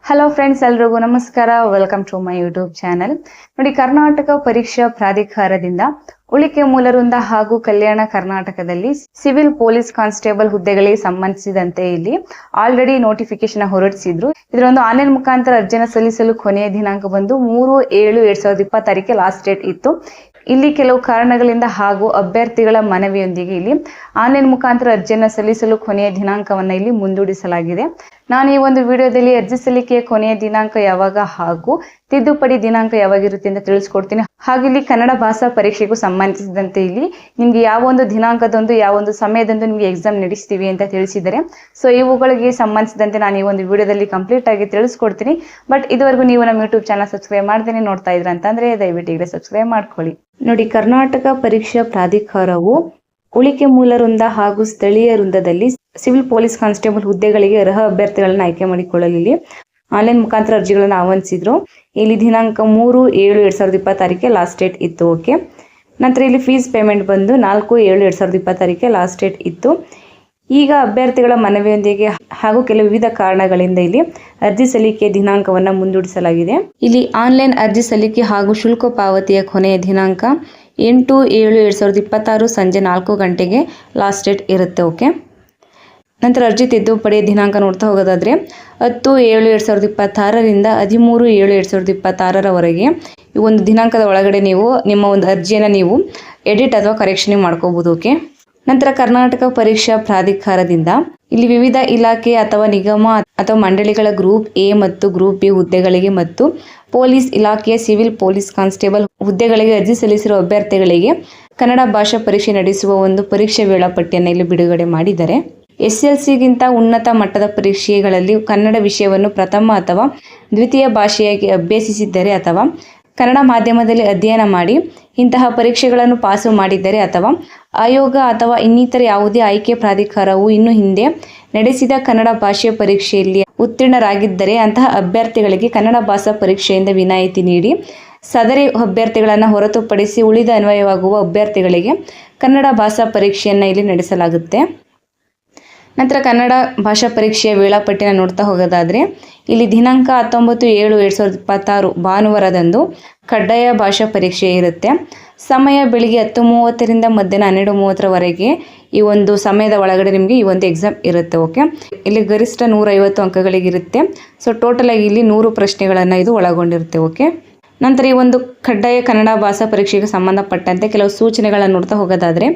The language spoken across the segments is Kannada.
ಹಲೋ ಫ್ರೆಂಡ್ಸ್, ಎಲ್ರಿಗೂ ನಮಸ್ಕಾರ. Welcome to my YouTube channel. ನೋಡಿ, ಕರ್ನಾಟಕ ಪರೀಕ್ಷಾ ಪ್ರಾಧಿಕಾರದಿಂದ ಉಳಿಕೆ ಮೂಲ ವೃಂದ ಹಾಗೂ ಕಲ್ಯಾಣ ಕರ್ನಾಟಕದಲ್ಲಿ ಸಿವಿಲ್ ಪೊಲೀಸ್ ಕಾನ್ಸ್ಟೇಬಲ್ ಹುದ್ದೆಗಳಿಗೆ ಸಂಬಂಧಿಸಿದಂತೆ ಇಲ್ಲಿ ಆಲ್ರೆಡಿ ನೋಟಿಫಿಕೇಶನ್ ಹೊರಡಿಸಿದ್ರು. ಇದರೊಂದು ಆನ್ಲೈನ್ ಮುಖಾಂತರ ಅರ್ಜಿಯನ್ನು ಸಲ್ಲಿಸಲು ಕೊನೆಯ ದಿನಾಂಕ ಬಂದು 3/7/2020 ಲಾಸ್ಟ್ ಡೇಟ್ ಇತ್ತು. ಇಲ್ಲಿ ಕೆಲವು ಕಾರಣಗಳಿಂದ ಹಾಗೂ ಅಭ್ಯರ್ಥಿಗಳ ಮನವಿಯೊಂದಿಗೆ ಇಲ್ಲಿ ಆನ್ಲೈನ್ ಮುಖಾಂತರ ಅರ್ಜಿಯನ್ನು ಸಲ್ಲಿಸಲು ಕೊನೆಯ ದಿನಾಂಕವನ್ನು ಇಲ್ಲಿ ಮುಂದೂಡಿಸಲಾಗಿದೆ. ನಾನು ಈ ಒಂದು ವಿಡಿಯೋದಲ್ಲಿ ಅರ್ಜಿ ಸಲ್ಲಿಕೆಯ ಕೊನೆಯ ದಿನಾಂಕ ಯಾವಾಗ ಹಾಗೂ ತಿದ್ದುಪಡಿ ದಿನಾಂಕ ಯಾವಾಗಿರುತ್ತೆ ಅಂತ ತಿಳಿಸ್ಕೊಡ್ತೀನಿ. ಹಾಗೆ ಇಲ್ಲಿ ಕನ್ನಡ ಭಾಷಾ ಪರೀಕ್ಷೆಗೂ ಸಂಬಂಧಿಸಿದಂತೆ ಇಲ್ಲಿ ನಿಮ್ಗೆ ಯಾವ ಒಂದು ದಿನಾಂಕದಂದು ಯಾವ ಒಂದು ಸಮಯದಂದು ನಿಮ್ಗೆ ಎಕ್ಸಾಮ್ ನಡೆಸ್ತೀವಿ ಅಂತ ತಿಳಿಸಿದ್ದಾರೆ. ಸೊ ಇವುಗಳಿಗೆ ಸಂಬಂಧಿಸಿದಂತೆ ನಾನು ಈ ಒಂದು ವಿಡಿಯೋದಲ್ಲಿ ಕಂಪ್ಲೀಟ್ ಆಗಿ ತಿಳಿಸ್ಕೊಡ್ತೀನಿ. ಬಟ್ ಇದುವರೆಗೂ ನೀವು ನಮ್ಮ ಯೂಟ್ಯೂಬ್ ಚಾನಲ್ ಸಬ್ಸ್ಕ್ರೈಬ್ ಮಾಡ್ದೇನೆ ನೋಡ್ತಾ ಇದ್ರ ಅಂತಂದ್ರೆ ದಯವಿಟ್ಟು ಈಗ ಸಬ್ಸ್ಕ್ರೈಬ್ ಮಾಡ್ಕೊಳ್ಳಿ. ನೋಡಿ, ಕರ್ನಾಟಕ ಪರೀಕ್ಷಾ ಪ್ರಾಧಿಕಾರವು ಉಳಿಕೆ ಮೂಲ ವೃಂದ ಹಾಗೂ ಸ್ಥಳೀಯ ವೃಂದದಲ್ಲಿ ಸಿವಿಲ್ ಪೊಲೀಸ್ ಕಾನ್ಸ್ಟೇಬಲ್ ಹುದ್ದೆಗಳಿಗೆ ಅರ್ಹ ಅಭ್ಯರ್ಥಿಗಳನ್ನು ಆಯ್ಕೆ ಮಾಡಿಕೊಳ್ಳಲು ಇಲ್ಲಿ ಆನ್ಲೈನ್ ಮುಖಾಂತರ ಅರ್ಜಿಗಳನ್ನು ಆಹ್ವಾನಿಸಿದ್ರು. ಇಲ್ಲಿ ದಿನಾಂಕ 3/7/2020 ಲಾಸ್ಟ್ ಡೇಟ್ ಇತ್ತು. ಓಕೆ, ನಂತರ ಇಲ್ಲಿ ಫೀಸ್ ಪೇಮೆಂಟ್ ಬಂದು 4/7/2020 ಲಾಸ್ಟ್ ಡೇಟ್ ಇತ್ತು. ಈಗ ಅಭ್ಯರ್ಥಿಗಳ ಮನವಿಯೊಂದಿಗೆ ಹಾಗೂ ಕೆಲವು ವಿವಿಧ ಕಾರಣಗಳಿಂದ ಇಲ್ಲಿ ಅರ್ಜಿ ಸಲ್ಲಿಕೆ ದಿನಾಂಕವನ್ನು ಮುಂದೂಡಿಸಲಾಗಿದೆ. ಇಲ್ಲಿ ಆನ್ಲೈನ್ ಅರ್ಜಿ ಸಲ್ಲಿಕೆ ಹಾಗೂ ಶುಲ್ಕ ಪಾವತಿಯ ಕೊನೆಯ ದಿನಾಂಕ 8/7/2026 ಸಂಜೆ 4 ಗಂಟೆಗೆ ಲಾಸ್ಟ್ ಡೇಟ್ ಇರುತ್ತೆ. ಓಕೆ, ನಂತರ ಅರ್ಜಿ ತಿದ್ದುಪಡಿಯ ದಿನಾಂಕ ನೋಡ್ತಾ ಹೋಗೋದಾದ್ರೆ 10/7/2026ರಿಂದ 13/7/2026 ಈ ಒಂದು ದಿನಾಂಕದ ಒಳಗಡೆ ನೀವು ನಿಮ್ಮ ಒಂದು ಅರ್ಜಿಯನ್ನು ನೀವು ಎಡಿಟ್ ಅಥವಾ ಕರೆಕ್ಷನ್ ಮಾಡ್ಕೋಬಹುದು. ಓಕೆ, ನಂತರ ಕರ್ನಾಟಕ ಪರೀಕ್ಷಾ ಪ್ರಾಧಿಕಾರದಿಂದ ಇಲ್ಲಿ ವಿವಿಧ ಇಲಾಖೆ ಅಥವಾ ನಿಗಮ ಅಥವಾ ಮಂಡಳಿಗಳ ಗ್ರೂಪ್ ಎ ಮತ್ತು ಗ್ರೂಪ್ ಬಿ ಹುದ್ದೆಗಳಿಗೆ ಮತ್ತು ಪೊಲೀಸ್ ಇಲಾಖೆಯ ಸಿವಿಲ್ ಪೊಲೀಸ್ ಕಾನ್ಸ್ಟೇಬಲ್ ಹುದ್ದೆಗಳಿಗೆ ಅರ್ಜಿ ಸಲ್ಲಿಸಿರುವ ಅಭ್ಯರ್ಥಿಗಳಿಗೆ ಕನ್ನಡ ಭಾಷಾ ಪರೀಕ್ಷೆ ನಡೆಸುವ ಒಂದು ಪರೀಕ್ಷೆ ವೇಳಾಪಟ್ಟಿಯನ್ನು ಇಲ್ಲಿ ಬಿಡುಗಡೆ ಮಾಡಿದ್ದಾರೆ. SLCಗಿಂತ ಉನ್ನತ ಮಟ್ಟದ ಪರೀಕ್ಷೆಗಳಲ್ಲಿ ಕನ್ನಡ ವಿಷಯವನ್ನು ಪ್ರಥಮ ಅಥವಾ ದ್ವಿತೀಯ ಭಾಷೆಯಾಗಿ ಅಭ್ಯಸಿಸಿದ್ದರೆ ಅಥವಾ ಕನ್ನಡ ಮಾಧ್ಯಮದಲ್ಲಿ ಅಧ್ಯಯನ ಮಾಡಿ ಇಂತಹ ಪರೀಕ್ಷೆಗಳನ್ನು ಪಾಸು ಮಾಡಿದ್ದರೆ ಅಥವಾ ಆಯೋಗ ಅಥವಾ ಇನ್ನಿತರ ಯಾವುದೇ ಆಯ್ಕೆ ಪ್ರಾಧಿಕಾರವು ಇನ್ನು ಹಿಂದೆ ನಡೆಸಿದ ಕನ್ನಡ ಭಾಷೆಯ ಪರೀಕ್ಷೆಯಲ್ಲಿ ಉತ್ತೀರ್ಣರಾಗಿದ್ದರೆ ಅಂತಹ ಅಭ್ಯರ್ಥಿಗಳಿಗೆ ಕನ್ನಡ ಭಾಷಾ ಪರೀಕ್ಷೆಯಿಂದ ವಿನಾಯಿತಿ ನೀಡಿ ಸದರಿ ಅಭ್ಯರ್ಥಿಗಳನ್ನು ಹೊರತುಪಡಿಸಿ ಉಳಿದ ಅನ್ವಯವಾಗುವ ಅಭ್ಯರ್ಥಿಗಳಿಗೆ ಕನ್ನಡ ಭಾಷಾ ಪರೀಕ್ಷೆಯನ್ನು ಇಲ್ಲಿ ನಡೆಸಲಾಗುತ್ತೆ. ನಂತರ ಕನ್ನಡ ಭಾಷಾ ಪರೀಕ್ಷೆಯ ವೇಳಾಪಟ್ಟಿನ ನೋಡ್ತಾ ಹೋಗೋದಾದರೆ ಇಲ್ಲಿ ದಿನಾಂಕ 19/7/2026 ಭಾನುವಾರದಂದು ಕಡ್ಡಾಯ ಭಾಷಾ ಪರೀಕ್ಷೆ ಇರುತ್ತೆ. ಸಮಯ ಬೆಳಿಗ್ಗೆ 10:30ರಿಂದ ಮಧ್ಯಾಹ್ನ 12:30 ಈ ಒಂದು ಸಮಯದ ಒಳಗಡೆ ನಿಮಗೆ ಈ ಒಂದು ಎಕ್ಸಾಮ್ ಇರುತ್ತೆ. ಓಕೆ, ಇಲ್ಲಿ ಗರಿಷ್ಠ 150 ಅಂಕಗಳಿಗಿರುತ್ತೆ. ಸೊ ಟೋಟಲ್ ಆಗಿ ಇಲ್ಲಿ 100 ಪ್ರಶ್ನೆಗಳನ್ನು ಇದು ಒಳಗೊಂಡಿರುತ್ತೆ. ಓಕೆ, ನಂತರ ಈ ಒಂದು ಕಡ್ಡಾಯ ಕನ್ನಡ ಭಾಷಾ ಪರೀಕ್ಷೆಗೆ ಸಂಬಂಧಪಟ್ಟಂತೆ ಕೆಲವು ಸೂಚನೆಗಳನ್ನು ನೋಡ್ತಾ ಹೋಗೋದಾದರೆ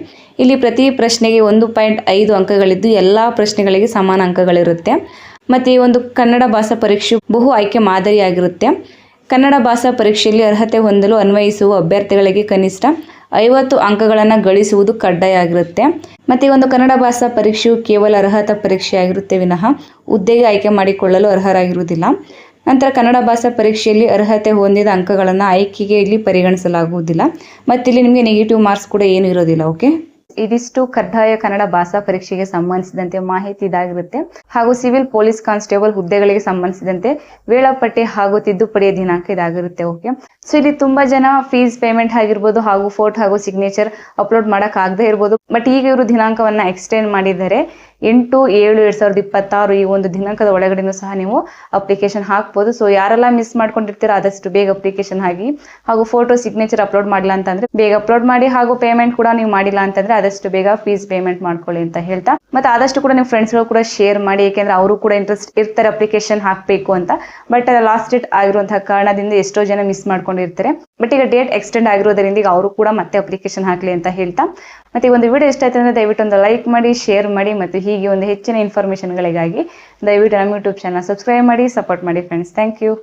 ಇಲ್ಲಿ ಪ್ರತಿ ಪ್ರಶ್ನೆಗೆ 1.5 ಅಂಕಗಳಿದ್ದು ಎಲ್ಲ ಪ್ರಶ್ನೆಗಳಿಗೆ ಸಮಾನ ಅಂಕಗಳಿರುತ್ತೆ. ಮತ್ತು ಈ ಒಂದು ಕನ್ನಡ ಭಾಷಾ ಪರೀಕ್ಷೆ ಬಹು ಆಯ್ಕೆ ಮಾದರಿಯಾಗಿರುತ್ತೆ. ಕನ್ನಡ ಭಾಷಾ ಪರೀಕ್ಷೆಯಲ್ಲಿ ಅರ್ಹತೆ ಹೊಂದಲು ಅನ್ವಯಿಸುವ ಅಭ್ಯರ್ಥಿಗಳಿಗೆ ಕನಿಷ್ಠ 50 ಅಂಕಗಳನ್ನು ಗಳಿಸುವುದು ಕಡ್ಡಾಯ ಆಗಿರುತ್ತೆ. ಮತ್ತು ಈ ಒಂದು ಕನ್ನಡ ಭಾಷಾ ಪರೀಕ್ಷೆಯು ಕೇವಲ ಅರ್ಹತಾ ಪರೀಕ್ಷೆಯಾಗಿರುತ್ತೆ ವಿನಃ ಹುದ್ದೆಗೆ ಆಯ್ಕೆ ಮಾಡಿಕೊಳ್ಳಲು ಅರ್ಹರಾಗಿರುವುದಿಲ್ಲ. ನಂತರ ಕನ್ನಡ ಭಾಷಾ ಪರೀಕ್ಷೆಯಲ್ಲಿ ಅರ್ಹತೆ ಹೊಂದಿದ ಅಂಕಗಳನ್ನು ಆಯ್ಕೆಗೆ ಇಲ್ಲಿ ಪರಿಗಣಿಸಲಾಗುವುದಿಲ್ಲ ಮತ್ತು ಇಲ್ಲಿ ನಿಮಗೆ ನೆಗೆಟಿವ್ ಮಾರ್ಕ್ಸ್ ಕೂಡ ಏನು ಇರೋದಿಲ್ಲ. ಓಕೆ, ಇದಿಷ್ಟು ಕಡ್ಡಾಯ ಕನ್ನಡ ಭಾಷಾ ಪರೀಕ್ಷೆಗೆ ಸಂಬಂಧಿಸಿದಂತೆ ಮಾಹಿತಿ ಇದಾಗಿರುತ್ತೆ. ಹಾಗೂ ಸಿವಿಲ್ ಪೊಲೀಸ್ ಕಾನ್ಸ್ಟೇಬಲ್ ಹುದ್ದೆಗಳಿಗೆ ಸಂಬಂಧಿಸಿದಂತೆ ವೇಳಾಪಟ್ಟಿ ಹಾಗೂ ತಿದ್ದುಪಡಿಯ ದಿನಾಂಕ ಇದಾಗಿರುತ್ತೆ. ಓಕೆ, ಸೊ ಇಲ್ಲಿ ತುಂಬಾ ಜನ ಫೀಸ್ ಪೇಮೆಂಟ್ ಆಗಿರ್ಬೋದು ಹಾಗೂ ಫೋಟೋ ಹಾಗೂ ಸಿಗ್ನೇಚರ್ ಅಪ್ಲೋಡ್ ಮಾಡಕ್ ಆಗದೆ ಇರ್ಬೋದು. ಬಟ್ ಈಗ ಇವರು ದಿನಾಂಕವನ್ನ ಎಕ್ಸ್ಟೆಂಡ್ ಮಾಡಿದ್ದಾರೆ. 8/7/2026 ಈ ಒಂದು ದಿನಾಂಕದ ಒಳಗಡೆನೂ ಸಹ ನೀವು ಅಪ್ಲಿಕೇಶನ್ ಹಾಕ್ಬೋದು. ಸೊ ಯಾರೆಲ್ಲ ಮಿಸ್ ಮಾಡ್ಕೊಂಡಿರ್ತೀರೋ ಆದಷ್ಟು ಬೇಗ ಅಪ್ಲಿಕೇಶನ್ ಹಾಕಿ ಹಾಗೂ ಫೋಟೋ ಸಿಗ್ನೇಚರ್ ಅಪ್ಲೋಡ್ ಮಾಡಿಲ್ಲ ಅಂತಂದ್ರೆ ಬೇಗ ಅಪ್ಲೋಡ್ ಮಾಡಿ ಹಾಗೂ ಪೇಮೆಂಟ್ ಕೂಡ ನೀವು ಮಾಡಿಲ್ಲ ಅಂತಂದ್ರೆ ಆದಷ್ಟು ಬೇಗ ಫೀಸ್ ಪೇಮೆಂಟ್ ಮಾಡ್ಕೊಳ್ಳಿ ಅಂತ ಹೇಳ್ತಾ, ಮತ್ತೆ ಆದಷ್ಟು ಕೂಡ ನಿಮ್ಮ ಫ್ರೆಂಡ್ಸ್ಗಳು ಕೂಡ ಶೇರ್ ಮಾಡಿ. ಯಾಕೆಂದ್ರೆ ಅವರು ಕೂಡ ಇಂಟ್ರೆಸ್ಟ್ ಇರ್ತಾರೆ ಅಪ್ಲಿಕೇಶನ್ ಹಾಕಬೇಕು ಅಂತ. ಬಟ್ ಲಾಸ್ಟ್ ಡೇಟ್ ಆಗಿರುವಂತಹ ಕಾರಣದಿಂದ ಎಷ್ಟೋ ಜನ ಮಿಸ್ ಮಾಡ್ಕೊಂಡಿರ್ತಾರೆ. ಬಟ್ ಈಗ ಡೇಟ್ ಎಕ್ಸ್ಟೆಂಡ್ ಆಗಿರೋದ್ರಿಂದ ಈಗ ಅವರು ಕೂಡ ಮತ್ತೆ ಅಪ್ಲಿಕೇಶನ್ ಹಾಕ್ಲಿ ಅಂತ ಹೇಳ್ತಾ, ಮತ್ತೆ ಈ ಒಂದು ವಿಡಿಯೋ ಇಷ್ಟ ಆಯ್ತು ಅಂದ್ರೆ ದಯವಿಟ್ಟು ಒಂದು ಲೈಕ್ ಮಾಡಿ, ಶೇರ್ ಮಾಡಿ ಮತ್ತು ಹೀಗೆ ಒಂದು ಹೆಚ್ಚಿನ ಇನ್ಫಾರ್ಮೇಷನ್ಗಳಿಗಾಗಿ ದಯವಿಟ್ಟು ನಮ್ಮ ಯೂಟ್ಯೂಬ್ ಚಾನಲ್ ಸಬ್ಸ್ಕ್ರೈಬ್ ಮಾಡಿ, ಸಪೋರ್ಟ್ ಮಾಡಿ ಫ್ರೆಂಡ್ಸ್. Thank you.